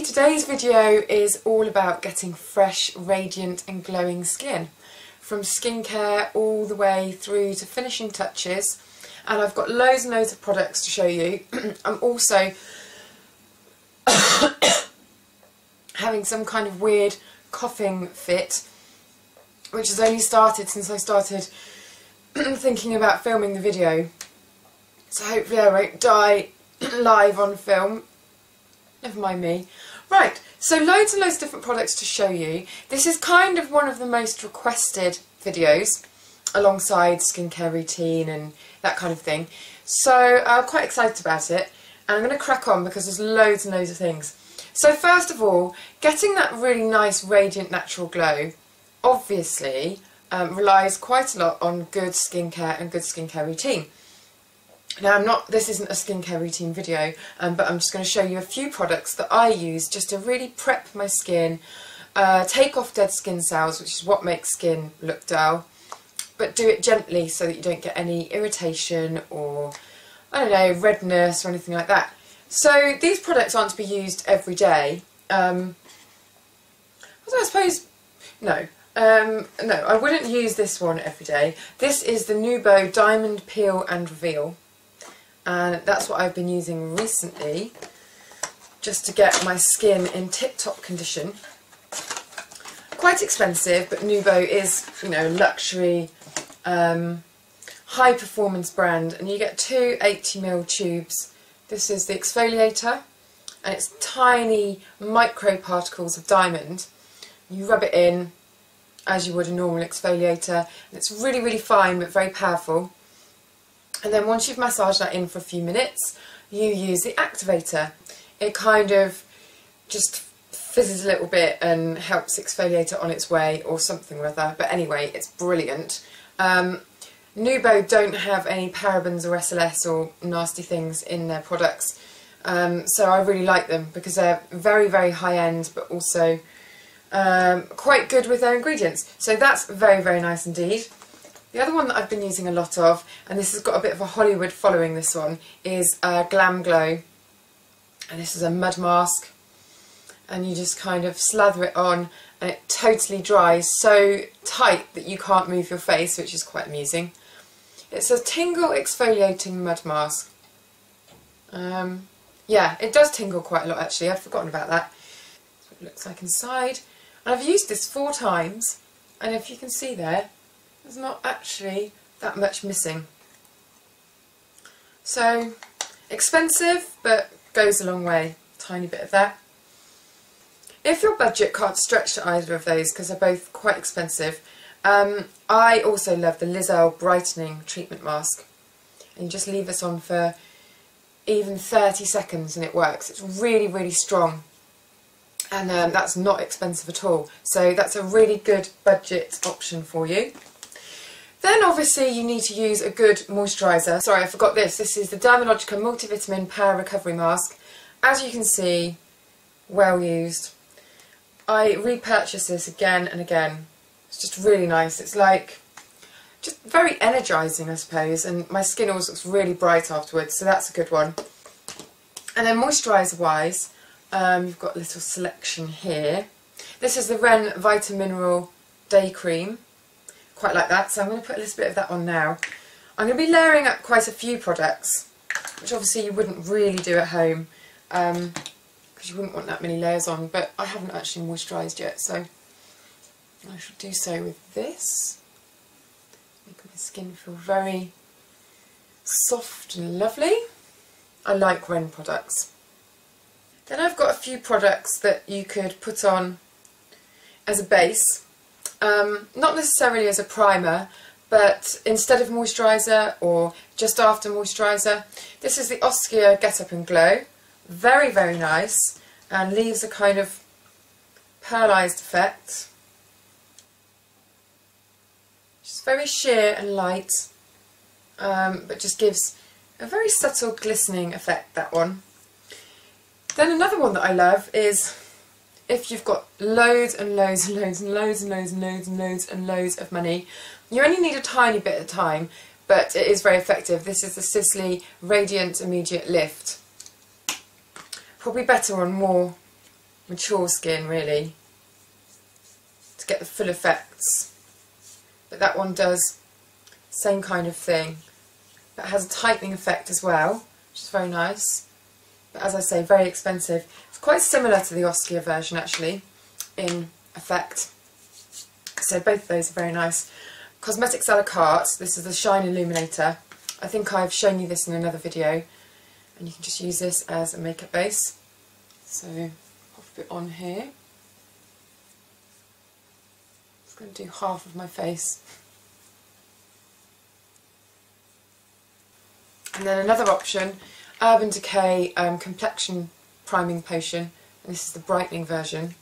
today's video is all about getting fresh, radiant and glowing skin. From skincare all the way through to finishing touches, and I've got loads and loads of products to show you. I'm also having some kind of weird coughing fit, which has only started since I started thinking about filming the video. So hopefully I won't die live on film. Never mind me. Right, so loads and loads of different products to show you. This is kind of one of the most requested videos, alongside skincare routine and that kind of thing. So I'm quite excited about it, and I'm going to crack on because there's loads and loads of things. So first of all, getting that really nice, radiant, natural glow, obviously relies quite a lot on good skincare and good skincare routine. Now this isn't a skincare routine video, but I'm just going to show you a few products that I use just to really prep my skin, take off dead skin cells, which is what makes skin look dull, but do it gently so that you don't get any irritation or, I don't know, redness or anything like that. So these products aren't to be used every day. I suppose, no, I wouldn't use this one every day. This is the Nubo Diamond Peel and Reveal. And that's what I've been using recently, just to get my skin in tip-top condition. Quite expensive, but Nubo is, you know, luxury, high-performance brand, and you get two 80ml tubes. This is the exfoliator, and it's tiny micro-particles of diamond. You rub it in as you would a normal exfoliator, and it's really, really fine, but very powerful. And then once you've massaged that in for a few minutes, you use the activator. It kind of just fizzes a little bit and helps exfoliate it on its way or something or other. But anyway, it's brilliant. Nubo don't have any parabens or SLS or nasty things in their products. So I really like them because they're very, very high end, but also quite good with their ingredients. So that's very, very nice indeed. The other one that I've been using a lot of, and this has got a bit of a Hollywood following, this one, is Glam Glow. And this is a mud mask. And you just kind of slather it on, and it totally dries so tight that you can't move your face, which is quite amusing. It's a tingle exfoliating mud mask. Yeah, it does tingle quite a lot actually, I'd forgotten about that. That's what it looks like inside. And I've used this 4 times, and if you can see there, there's not actually that much missing. So, expensive, but goes a long way. Tiny bit of that. If your budget can't stretch to either of those, because they're both quite expensive, I also love the Hazel Brightening Treatment Mask. And you just leave this on for even 30 seconds and it works. It's really, really strong. And that's not expensive at all. So that's a really good budget option for you. Then obviously you need to use a good moisturiser. Sorry, I forgot this. This is the Dermalogica Multivitamin Power Recovery Mask. As you can see, well used. I repurchase this again and again. It's just really nice. It's like, just very energising, I suppose, and my skin always looks really bright afterwards, so that's a good one. And then moisturiser wise, you've got a little selection here. This is the Ren Vitamineral Day Cream. Quite like that, so I'm going to put a little bit of that on now. I'm going to be layering up quite a few products, which obviously you wouldn't really do at home, because you wouldn't want that many layers on, but I haven't actually moisturised yet, so I shall do so with this. Make my skin feel very soft and lovely. I like Ren products. Then I've got a few products that you could put on as a base. Not necessarily as a primer, but instead of moisturiser or just after moisturiser. This is the Oskia Get Up and Glow. Very, very nice, and leaves a kind of pearlised effect. Just very sheer and light, but just gives a very subtle glistening effect, that one. Then another one that I love is, if you've got loads and loads and loads and loads and loads and loads and loads and loads of money, you only need a tiny bit of time, but it is very effective. This is the Sisley Radiant Immediate Lift. Probably better on more mature skin really to get the full effects. But that one does the same kind of thing. But it has a tightening effect as well, which is very nice. But as I say, very expensive. It's quite similar to the Oskia version actually in effect. So both of those are very nice. Cosmetics a la carte, this is the Shine Illuminator. I think I've shown you this in another video. And you can just use this as a makeup base. So pop it on here. I'm going to do half of my face. And then another option, Urban Decay Complexion Priming Potion. And this is the brightening version.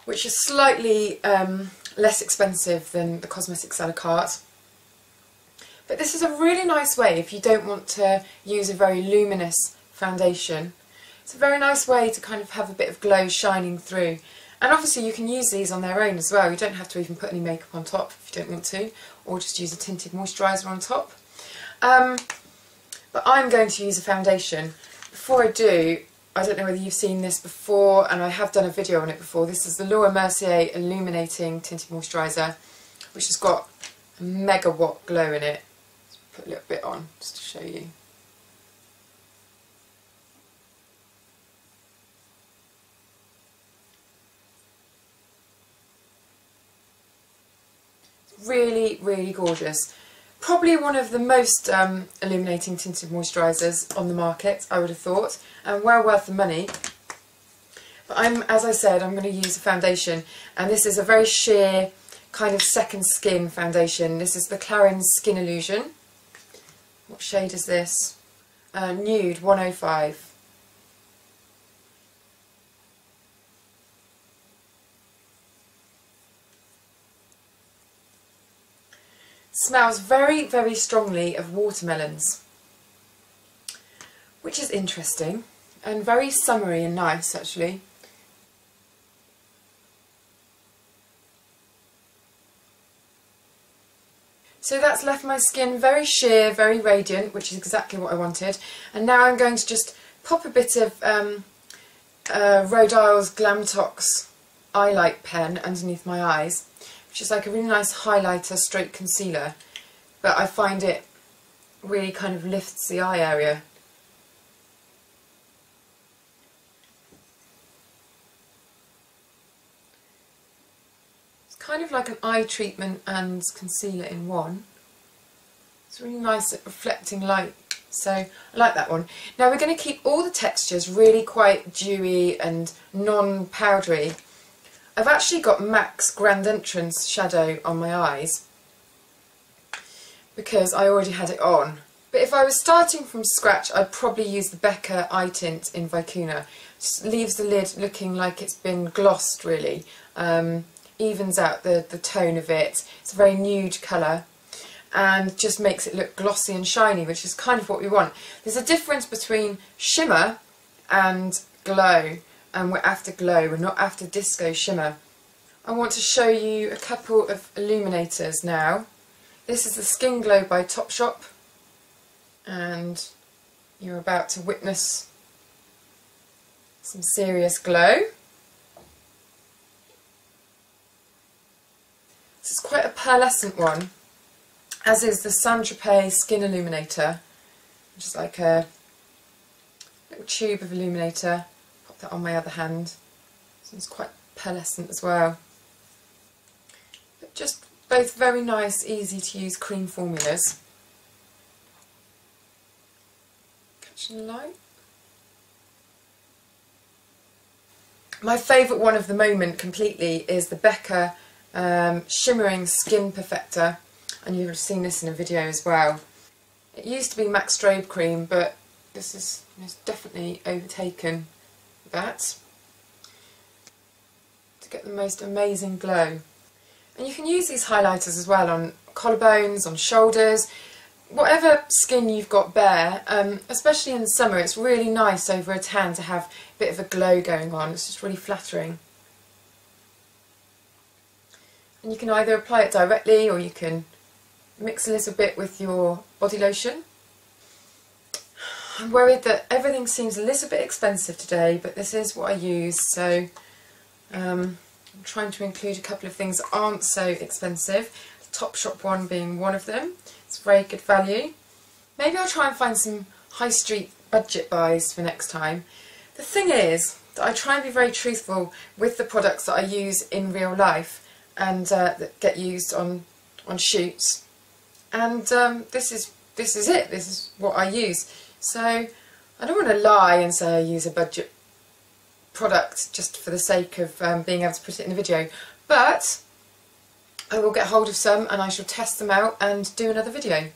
Which is slightly less expensive than the Cosmetics a la carte. But this is a really nice way if you don't want to use a very luminous foundation. It's a very nice way to kind of have a bit of glow shining through. And obviously you can use these on their own as well. You don't have to even put any makeup on top if you don't want to, or just use a tinted moisturiser on top. But I'm going to use a foundation. Before I do, I don't know whether you've seen this before, and I have done a video on it before. This is the Laura Mercier Illuminating Tinted Moisturiser, which has got a mega watt glow in it. Let's put a little bit on just to show you. It's really, really gorgeous. Probably one of the most illuminating tinted moisturisers on the market, I would have thought, and well worth the money. But as I said, I'm going to use a foundation, and this is a very sheer kind of second skin foundation. This is the Clarins Skin Illusion. What shade is this? Nude 105. Smells very, very strongly of watermelons, which is interesting and very summery and nice actually. So that's left my skin very sheer, very radiant, which is exactly what I wanted. And now I'm going to just pop a bit of Rhode Isle's Glam Tox eye light pen underneath my eyes, which is like a really nice highlighter stroke concealer, but I find it really kind of lifts the eye area. It's kind of like an eye treatment and concealer in one. It's really nice at reflecting light, so I like that one. Now we're going to keep all the textures really quite dewy and non-powdery. I've actually got MAC's Grand Entrance shadow on my eyes because I already had it on. But if I was starting from scratch, I'd probably use the Becca eye tint in Vicuna. Just leaves the lid looking like it's been glossed really. Evens out the tone of it. It's a very nude colour and just makes it look glossy and shiny, which is kind of what we want. There's a difference between shimmer and glow. And we're after glow, we're not after disco shimmer. I want to show you a couple of illuminators now. This is the Skin Glow by Topshop, and you're about to witness some serious glow. This is quite a pearlescent one, as is the Saint-Tropez Skin Illuminator, which is like a little tube of illuminator. That on my other hand, so it's quite pearlescent as well. But just both very nice, easy to use cream formulas. Catching the light. My favourite one of the moment completely is the Becca Shimmering Skin Perfector, and you've seen this in a video as well. It used to be MAC Strobe Cream, but this has definitely overtaken that to get the most amazing glow. And you can use these highlighters as well on collarbones, on shoulders, whatever skin you've got bare, especially in the summer. It's really nice over a tan to have a bit of a glow going on. It's just really flattering. And you can either apply it directly or you can mix a little bit with your body lotion. I'm worried that everything seems a little bit expensive today, but this is what I use, so I'm trying to include a couple of things that aren't so expensive, the Topshop one being one of them. It's very good value. Maybe I'll try and find some high street budget buys for next time. The thing is that I try and be very truthful with the products that I use in real life and that get used on shoots, and this is it. This is what I use. So I don't want to lie and say I use a budget product just for the sake of being able to put it in a video, but I will get hold of some and I shall test them out and do another video.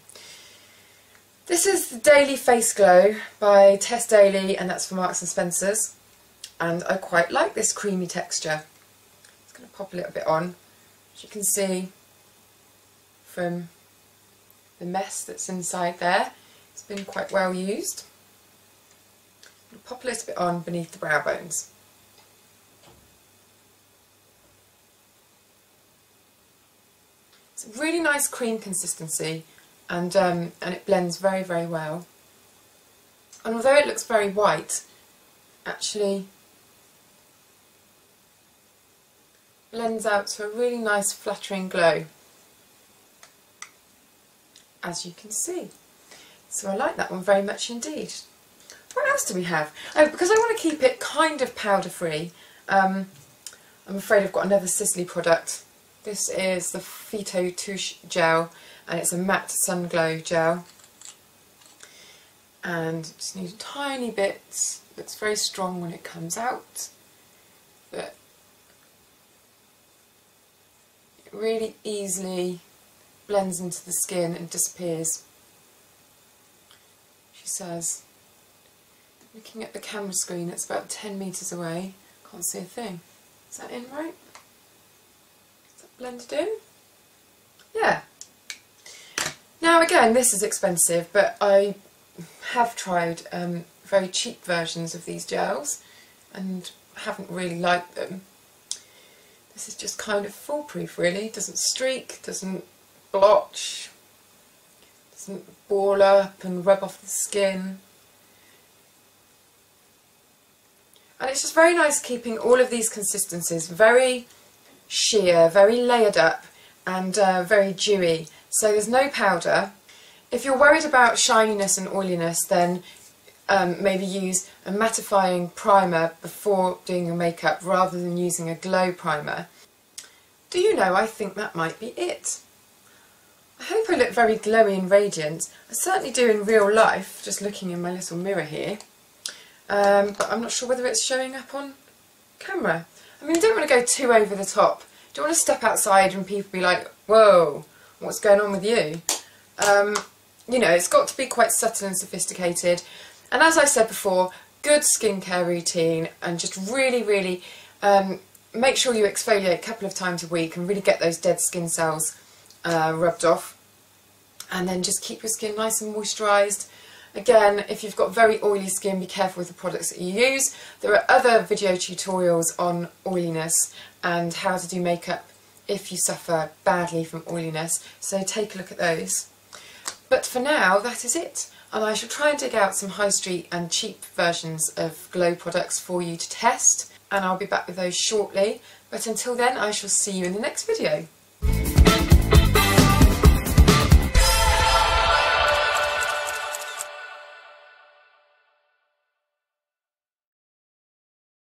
This is the Daily Face Glow by Tess Daily, and that's for Marks and Spencer's, and I quite like this creamy texture. It's going to pop a little bit on, as you can see from the mess that's inside there. It's been quite well used. I'll pop a little bit on beneath the brow bones. It's a really nice cream consistency, and it blends very, very well. And although it looks very white, actually blends out to a really nice flattering glow, as you can see. So I like that one very much indeed. What else do we have? Oh, because I want to keep it kind of powder free, I'm afraid I've got another Sisley product. This is the Phyto Touche Gel, and it's a matte sun glow gel. And just need a tiny bit. Looks very strong when it comes out, but it really easily blends into the skin and disappears. She says, looking at the camera screen, it's about 10 metres away. Can't see a thing. Is that in right? Is that blended in? Yeah. Now again, this is expensive, but I have tried very cheap versions of these gels and haven't really liked them. This is just kind of foolproof really. Doesn't streak, doesn't blotch, doesn't ball up and rub off the skin. And it's just very nice keeping all of these consistencies very sheer, very layered up, and very dewy. So there's no powder. If you're worried about shininess and oiliness, then maybe use a mattifying primer before doing your makeup rather than using a glow primer. Do you know, I think that might be it. I hope I look very glowy and radiant. I certainly do in real life, just looking in my little mirror here. But I'm not sure whether it's showing up on camera. I mean, I don't want to go too over the top. I don't want to step outside and people be like, whoa, what's going on with you? You know, it's got to be quite subtle and sophisticated. And as I said before, good skincare routine, and just really, really make sure you exfoliate a couple of times a week and really get those dead skin cells rubbed off. And then just keep your skin nice and moisturised. Again, if you've got very oily skin, be careful with the products that you use. There are other video tutorials on oiliness and how to do makeup if you suffer badly from oiliness, so take a look at those. But for now, that is it, and I shall try and dig out some high street and cheap versions of glow products for you to test, and I'll be back with those shortly. But until then, I shall see you in the next video.